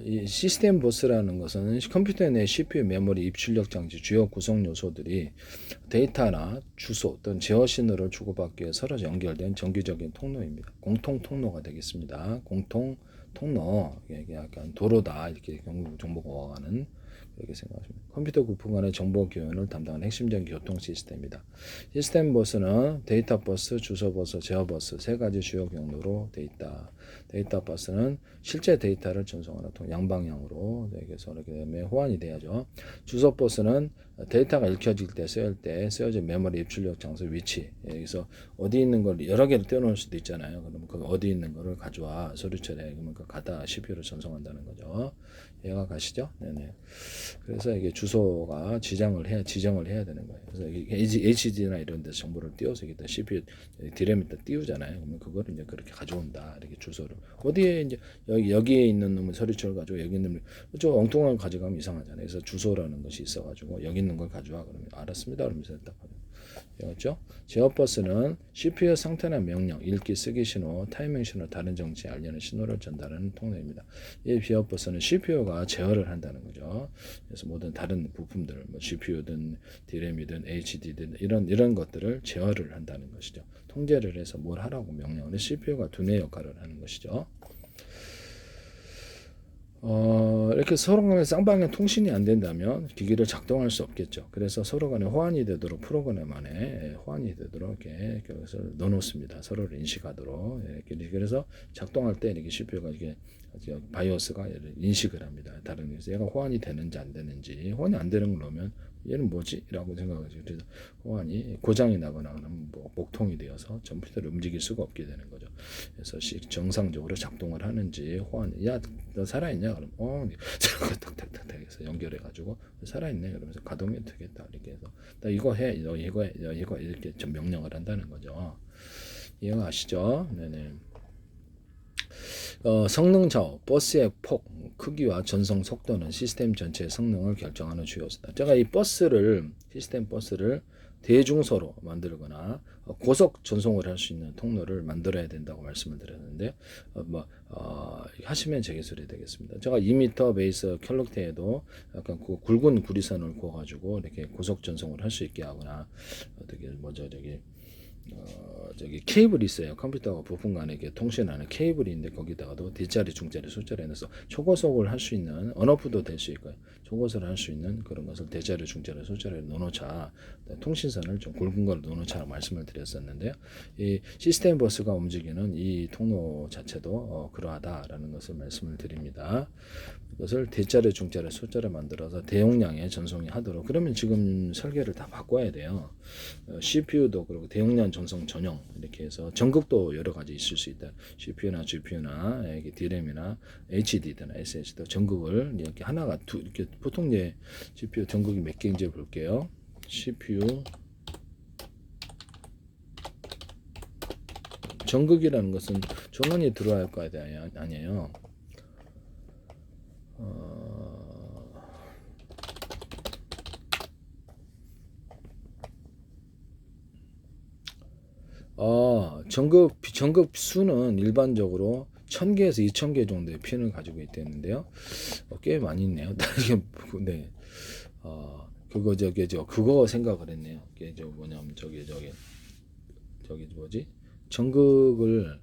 이 시스템 버스라는 것은 컴퓨터 내 CPU, 메모리, 입출력 장치, 주요 구성 요소들이 데이터나 주소 또는 제어 신호를 주고받기 위해 서로 연결된 정기적인 통로입니다. 공통 통로가 되겠습니다. 공통 통로, 이게 약간 도로다 이렇게 정보가 오가는 그렇게 생각하시면 컴퓨터 부품 간의 정보 교환을 담당하는 핵심적인 교통 시스템이다. 시스템 버스는 데이터 버스, 주소 버스, 제어 버스 세 가지 주요 경로로 되어 있다. 데이터 버스는 실제 데이터를 전송하는 양방향으로 그래서 이렇게 호환이 돼야죠. 주소 버스는 데이터가 읽혀질 때 쓰여진 메모리 입출력 장소 위치 여기서 어디 있는 걸 여러 개를 떼어놓을 수도 있잖아요. 그러면 그 어디 있는 거를 가져와 서류처리해 그러면 그 갖다 CPU를 전송한다는 거죠. 이해가 가시죠? 네네. 그래서 이게 주소가 지정을 해야 되는 거예요. 그래서 HD나 이런 데서 정보를 띄워서 이게 CPU 디램에다 띄우잖아요. 그러면 그거를 이제 그렇게 가져온다. 이렇게 주소를 어디에 이제 여기에 있는 놈은 서류철 가지고 여기 있는 좀 엉뚱한 거 가져가면 이상하잖아요. 그래서 주소라는 것이 있어가지고 여기 있는 걸 가져와 그러면 알았습니다. 그러면서 딱 알았죠? 제어 버스는 CPU 상태나 명령, 읽기, 쓰기 신호, 타이밍 신호, 다른 정지에 알리는 신호를 전달하는 통로입니다. 이 제어 버스는 CPU가 제어를 한다는 거죠. 그래서 모든 다른 부품들, 뭐 GPU든 DRAM이든 HD든 이런 것들을 제어를 한다는 것이죠. 통제를 해서 뭘 하라고 명령을 CPU가 두뇌 역할을 하는 것이죠. 이렇게 서로 간에 쌍방향 통신이 안 된다면 기기를 작동할 수 없겠죠. 그래서 서로 간에 호환이 되도록 프로그램 안에 호환이 되도록 이렇게 그것을 넣어놓습니다. 서로를 인식하도록. 그래서 작동할 때 이렇게 CPU가 이게 바이오스가 인식을 합니다. 다른 데서 얘가 호환이 되는지 안 되는지 호환이 안 되는 걸 넣으면 얘는 뭐지? 라고 생각하죠. 그래서 호환이 고장이 나거나 하면 목통이 되어서 컴퓨터를 움직일 수가 없게 되는 거죠. 그래서 정상적으로 작동을 하는지 호환, 야, 너 살아있냐? 그럼 탁탁탁탁 해서 연결해가지고 살아있네. 그러면서 가동이 되겠다. 이렇게 해서 나 이거 해, 너 이거 해, 너 이거 이렇게 좀 명령을 한다는 거죠. 이해가 아시죠? 네네. 성능 좌우, 버스의 폭, 크기와 전송 속도는 시스템 전체의 성능을 결정하는 주요 요소다. 제가 이 시스템 버스를 대중소로 만들거나 고속 전송을 할 수 있는 통로를 만들어야 된다고 말씀을 드렸는데 하시면 제 기술이 되겠습니다. 제가 2m 베이스 켤럭테에도 약간 그 굵은 구리선을 구워가지고 이렇게 고속 전송을 할 수 있게 하거나 어떻게 저기 케이블이 있어요. 컴퓨터와 부품 간에 이렇게 통신하는 케이블이 있는데 거기다가도 뒷자리, 중자리, 소자리 해서 초고속을 할 수 있는 언어프도 될 수 있고요. 초고속을 할 수 있는 그런 것을 대자리, 중자리, 소자리를 넣어놓자. 통신선을 좀 굵은 걸 넣어놓자 말씀을 드렸었는데요. 이 시스템 버스가 움직이는 이 통로 자체도 그러하다라는 것을 말씀을 드립니다. 이것을 대자리, 중자리, 소자리 만들어서 대용량의 전송이 하도록 그러면 지금 설계를 다 바꿔야 돼요. CPU도 그리고 대용량 전송 전용 이렇게 해서 전극도 여러 가지 있을 수 있다. CPU나 GPU나 DRAM이나 HDD나 SSD도 전극을 이렇게 하나가 이렇게 보통 이제 GPU 전극이 몇 개인지 볼게요. CPU 전극이라는 것은 전원이 들어야 할 거 아니에요. 전극 수는 일반적으로 1000개에서 2000개 정도의 핀을 가지고 있다는데요. 꽤 많이 있네요. 네. 그거 생각을 했네요. 그게 뭐냐면 뭐지? 전극을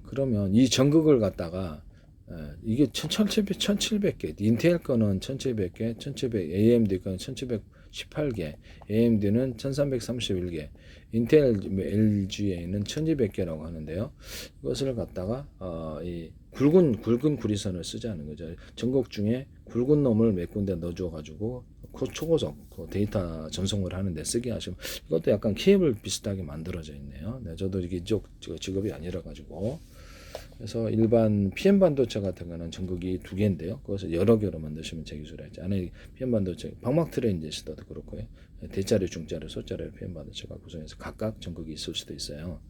그러면 이 전극을 갖다가 이게 1700개, 인텔 거는 1700개, 1700, AMD 거는 1718개, AMD는 1331개, 인텔 LGA는 1200개라고 하는데요. 이것을 갖다가 이 굵은 구리선을 쓰자는 거죠. 전극 중에 굵은 놈을 몇 군데 넣어줘 가지고 초고속 데이터 전송을 하는데 쓰게 하시면 이것도 약간 케이블 비슷하게 만들어져 있네요. 네, 저도 이쪽 직업이 아니라 가지고 그래서 일반 PM 반도체 같은 거는 전극이 2개인데요. 그것을 여러 개로 만드시면 제 기술이지. 안에 PM 반도체 방막 트랜지스터도 그렇고요. 대자리, 중자리, 소자리 PM 반도체가 구성해서 각각 전극이 있을 수도 있어요.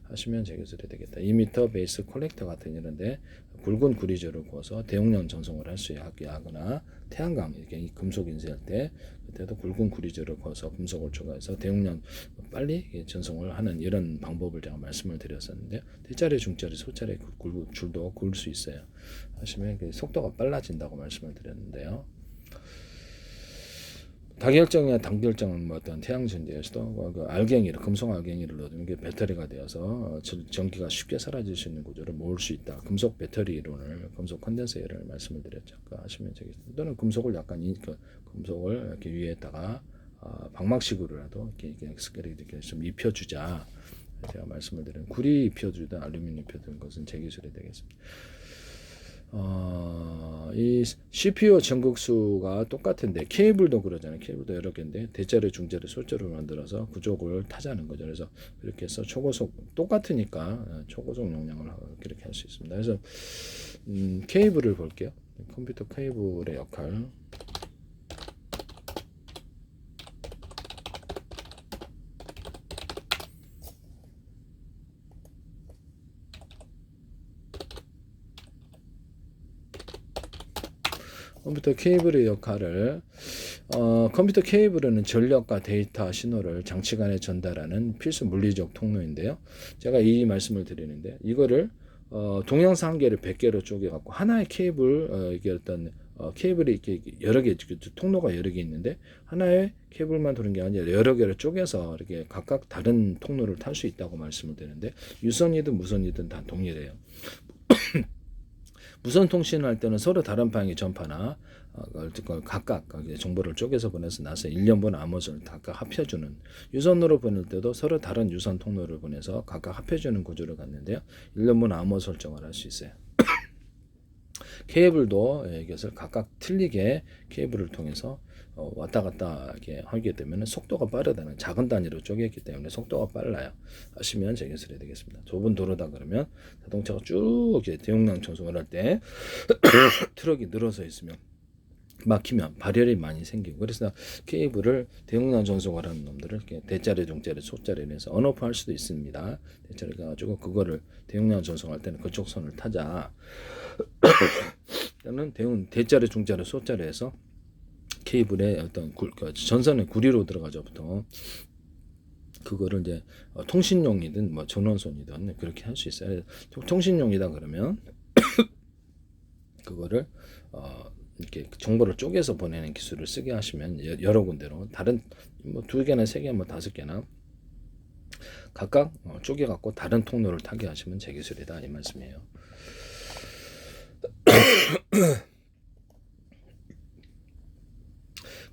하시면 제 기술이 되겠다. 2m 베이스 콜렉터 같은 이런데 굵은 구리줄을 구워서 대용량 전송을 할 수 있게 하거나 태양광 이렇게 금속 인쇄할 때 그때도 굵은 구리줄을 구워서 금속을 초과해서 대용량 빨리 전송을 하는 이런 방법을 제가 말씀을 드렸었는데 대자리, 중자리, 소자리 줄도 구울 수 있어요. 하시면 속도가 빨라진다고 말씀을 드렸는데요. 다결정이나 단결정은 뭐 어떤 태양전지에서도 그 알갱이를 금속 알갱이를 넣으면 이게 배터리가 되어서 전기가 쉽게 사라질 수 있는 구조를 모을 수 있다. 금속 배터리 이론을 금속 컨덴서 이론을 말씀을 드렸죠. 그 하시면 되겠습니다. 또는 금속을 약간 금속을 이렇게 위에다가 방막식으로라도 이렇게 좀 입혀주자. 제가 말씀을 드린 구리 입혀주든 알루미늄 입혀주는 것은 제 기술이 되겠습니다. 이 CPU 전극수가 똑같은데 케이블도 그러잖아요. 케이블도 여러 개인데 대자리, 중자리, 소자로 만들어서 구족을 타자는 거죠. 그래서 이렇게 해서 초고속 똑같으니까 초고속 용량을 이렇게 할 수 있습니다. 그래서 케이블을 볼게요. 컴퓨터 케이블의 역할. 컴퓨터 케이블의 역할을 컴퓨터 케이블은 전력과 데이터 신호를 장치 간에 전달하는 필수 물리적 통로인데요. 제가 이 말씀을 드리는데 이거를 동영상 한 개를 100개로 쪼개 갖고 하나의 케이블 이게 어떤 케이블이 이렇게 여러 개 통로가 여러 개 있는데 하나의 케이블만 도는 게 아니라 여러 개를 쪼개서 이렇게 각각 다른 통로를 탈 수 있다고 말씀을 드리는데 유선이든 무선이든 다 동일해요. 무선 통신을 할 때는 서로 다른 방향의 전파나 각각 정보를 쪼개서 보내서 나서 일련분 암호를 각각 합해주는 유선으로 보낼 때도 서로 다른 유선 통로를 보내서 각각 합해주는 구조를 갖는데요. 일련분 암호 설정을 할 수 있어요. 케이블도 이것을 각각 틀리게 케이블을 통해서 왔다 갔다 이렇게 하게 되면 속도가 빠르다는 작은 단위로 쪼개기 때문에 속도가 빨라요. 하시면 제 기술이 되겠습니다. 좁은 도로다 그러면 자동차가 쭉 이렇게 대용량 전송을 할 때 트럭이 늘어서 있으면 막히면 발열이 많이 생기고 그래서 케이블을 대용량 전송을 하는 놈들을 이렇게 대자리, 중자리, 소자리 해서 언오프 할 수도 있습니다. 대자리 가지고 그거를 대용량 전송할 때는 그쪽 선을 타자. 또는 대자리, 중자리, 소자리 해서 케이블에 어떤 전선의 구리로 들어가죠. 보통 그거를 이제 통신용이든 뭐 전원선이든 그렇게 할 수 있어요. 통신용이다 그러면 그거를 이렇게 정보를 쪼개서 보내는 기술을 쓰게 하시면 여러 군데로 다른 뭐 2개나 3개, 뭐 5개나 각각 쪼개 갖고 다른 통로를 타게 하시면 제 기술이다 이 말씀이에요.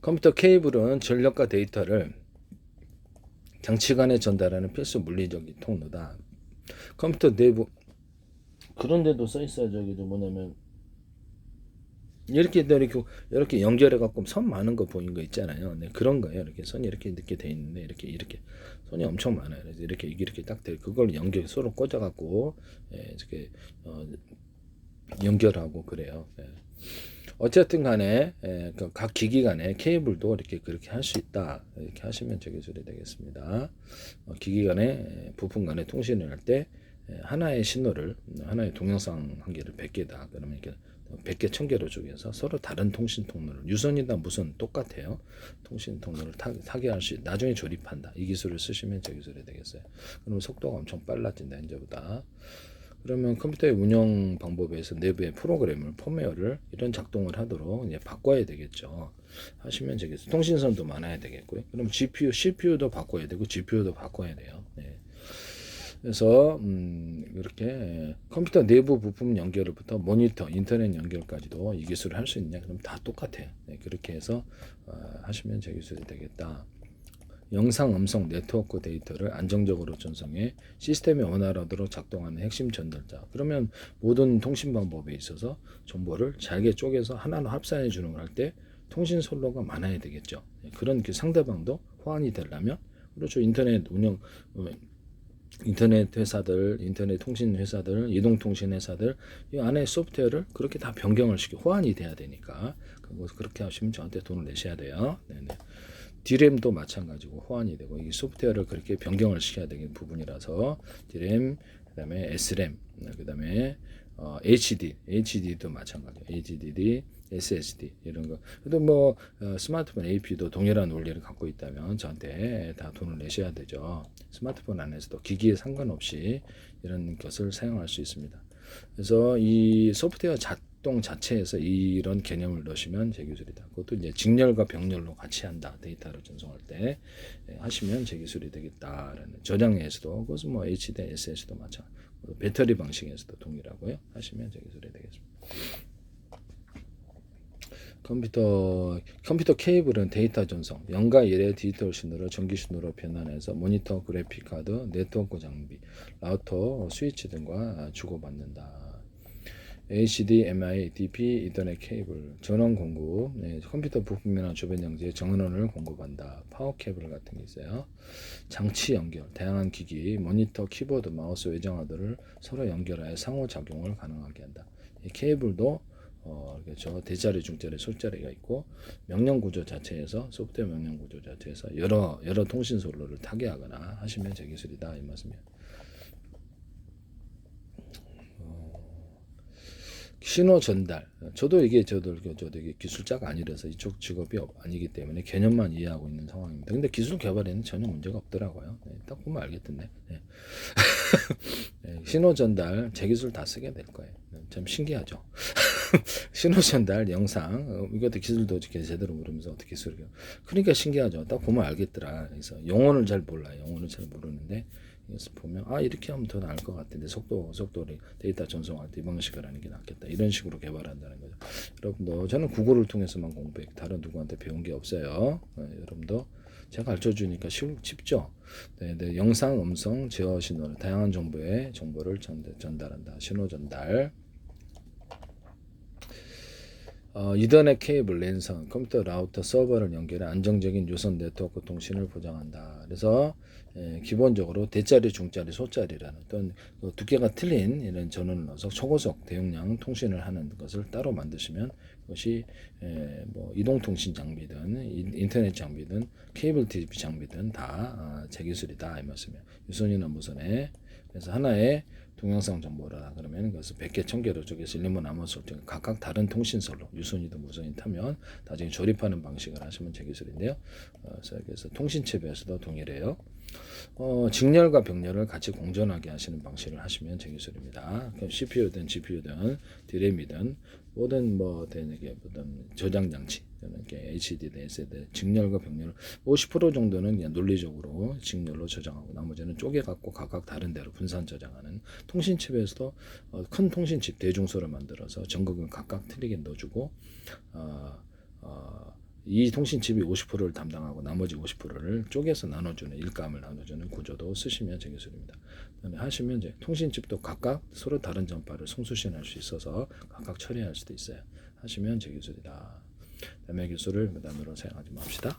컴퓨터 케이블은 전력과 데이터를 장치 간에 전달하는 필수 물리적인 통로다. 컴퓨터 내부 그런데도 써 있어요. 저기도 뭐냐면 이렇게 연결해 갖고 선 많은 거 보인 거 있잖아요. 네, 그런 거예요. 이렇게 선이 이렇게 돼 있는데 이렇게 선이 엄청 많아요. 그래서 이렇게 딱 돼. 그걸 서로 꽂아 갖고 이렇게 연결하고 그래요. 네. 어쨌든 간에 각 기기 간에 케이블도 그렇게 할 수 있다. 이렇게 하시면 제 기술이 되겠습니다. 기기 간에 부품 간에 통신을 할 때 하나의 신호를 하나의 동영상 한 개를 100개다. 그러면 이렇게 100개 1000개로 쪼개서 서로 다른 통신 통로를 유선이나 무선 똑같아요. 통신 통로를 타게 할 수 나중에 조립한다. 이 기술을 쓰시면 제 기술이 되겠어요. 그러면 속도가 엄청 빨라진다. 현재보다. 그러면 컴퓨터의 운영 방법에서 내부의 프로그램을 펌웨어를 이런 작동을 하도록 이제 바꿔야 되겠죠. 하시면 되겠어요. 통신선도 많아야 되겠고요. 그럼 GPU, CPU도 바꿔야 되고 GPU도 바꿔야 돼요. 네. 그래서 이렇게 컴퓨터 내부 부품 연결부터 모니터, 인터넷 연결까지도 이 기술을 할 수 있냐? 그럼 다 똑같아요. 네, 그렇게 해서 하시면 제 기술이 되겠다. 영상, 음성, 네트워크 데이터를 안정적으로 전송해 시스템이 원활하도록 작동하는 핵심 전달자. 그러면 모든 통신 방법에 있어서 정보를 잘게 쪼개서 하나로 합산해 주는 걸 할 때 통신 선로가 많아야 되겠죠. 그런 상대방도 호환이 되려면 그렇죠. 인터넷 회사들, 인터넷 통신 회사들, 이동 통신 회사들 이 안에 소프트웨어를 그렇게 다 변경을 시켜 호환이 돼야 되니까 그렇게 하시면 저한테 돈을 내셔야 돼요. 네네. D램도 마찬가지고 호환이 되고 이게 소프트웨어를 그렇게 변경을 시켜야 되는 부분이라서 D램, 그다음에 SRAM, 그다음에 HD도 마찬가지예요. HDD, SSD 이런 거. 그래도 뭐 스마트폰 AP도 동일한 원리를 갖고 있다면 저한테 다 돈을 내셔야 되죠. 스마트폰 안에서도 기기에 상관없이 이런 것을 사용할 수 있습니다. 그래서 이 소프트웨어 작동 자체에서 이런 개념을 넣으시면 제 기술이다. 그것도 이제 직렬과 병렬로 같이 한다. 데이터를 전송할 때 하시면 제 기술이 되겠다라는 저장에서도 그것은 뭐 HD, SS도 마찬가지. 배터리 방식에서도 동일하고요. 하시면 제 기술이 되겠습니다. 컴퓨터 케이블은 데이터 전송, 0과 1의 디지털 신호를 전기 신호로 변환해서 모니터, 그래픽 카드, 네트워크 장비, 라우터, 스위치 등과 주고받는다. HDMI, DP, 이더넷 케이블, 전원 공급, 컴퓨터 부품이나 주변 장치에 전원을 공급한다. 파워 케이블 같은 게 있어요. 장치 연결, 다양한 기기, 모니터, 키보드, 마우스, 외장하드를 서로 연결하여 상호작용을 가능하게 한다. 이 케이블도 그렇죠. 대자리, 중자리, 솔자리가 있고 명령 구조 자체에서 소프트웨어 명령 구조 자체에서 여러 통신 선로를 타개하거나 하시면 제 기술이다 이 말씀이에요. 신호 전달. 저도 이게 기술자가 아니라서 이쪽 직업이 아니기 때문에 개념만 이해하고 있는 상황입니다. 근데 기술 개발에는 전혀 문제가 없더라고요. 딱 보면 알겠던데. 네. 신호 전달 제 기술 다 쓰게 될 거예요. 참 신기하죠. 신호 전달 영상 이것도 기술도 이렇게 제대로 모르면서 어떻게 기술이요. 그러니까 신기하죠. 딱 보면 알겠더라. 그래서 용어는 잘 몰라요. 용어는 잘 모르는데 그래서 보면 이렇게 하면 더 나을 것 같은데 속도를 데이터 전송할 때 이 방식을 하는 게 낫겠다. 이런 식으로 개발한다는 거죠. 여러분도 저는 구글을 통해서만 공부해 다른 누구한테 배운 게 없어요. 여러분도 제가 가르쳐 주니까 쉽죠. 네, 영상, 음성, 제어 신호를 다양한 정보를 전달한다. 신호 전달. 이더넷 케이블, 랜선, 컴퓨터 라우터, 서버를 연결해 안정적인 유선 네트워크 통신을 보장한다. 그래서 기본적으로 대자리, 중자리, 소자리라는 어떤 두께가 틀린 이런 전원을 넣어서 초고속 대용량 통신을 하는 것을 따로 만드시면 그것이 뭐 이동통신 장비든 인터넷 장비든 케이블 TV 장비든 다 제 기술이다 이 말씀이에요. 유선이나 무선에 그래서 하나의 동영상 정보라 그러면 그래서 100개, 1000개로 쪼개서 1년만 남았을 때 각각 다른 통신선로 유선이든 무선이 타면 나중에 조립하는 방식을 하시면 제 기술인데요. 그래서 통신체배에서도 동일해요. 직렬과 병렬을 같이 공존하게 하시는 방식을 하시면 제 기술입니다. CPU든 GPU든 DRAM이든 모든 저장 장치 HDD, SSD 직렬과 병렬 50% 정도는 그냥 논리적으로 직렬로 저장하고 나머지는 쪼개갖고 각각 다른 데로 분산 저장하는 통신칩에서도 큰 통신칩 대중소를 만들어서 전극을 각각 틀리게 넣어주고 이 통신칩이 50%를 담당하고 나머지 50%를 쪼개서 나눠주는 일감을 나눠주는 구조도 쓰시면 제 기술입니다. 하시면 이제 통신칩도 각각 서로 다른 전파를 송수신할 수 있어서 각각 처리할 수도 있어요. 하시면 제 기술이다. 남의 기술을 무단으로 사용하지 맙시다.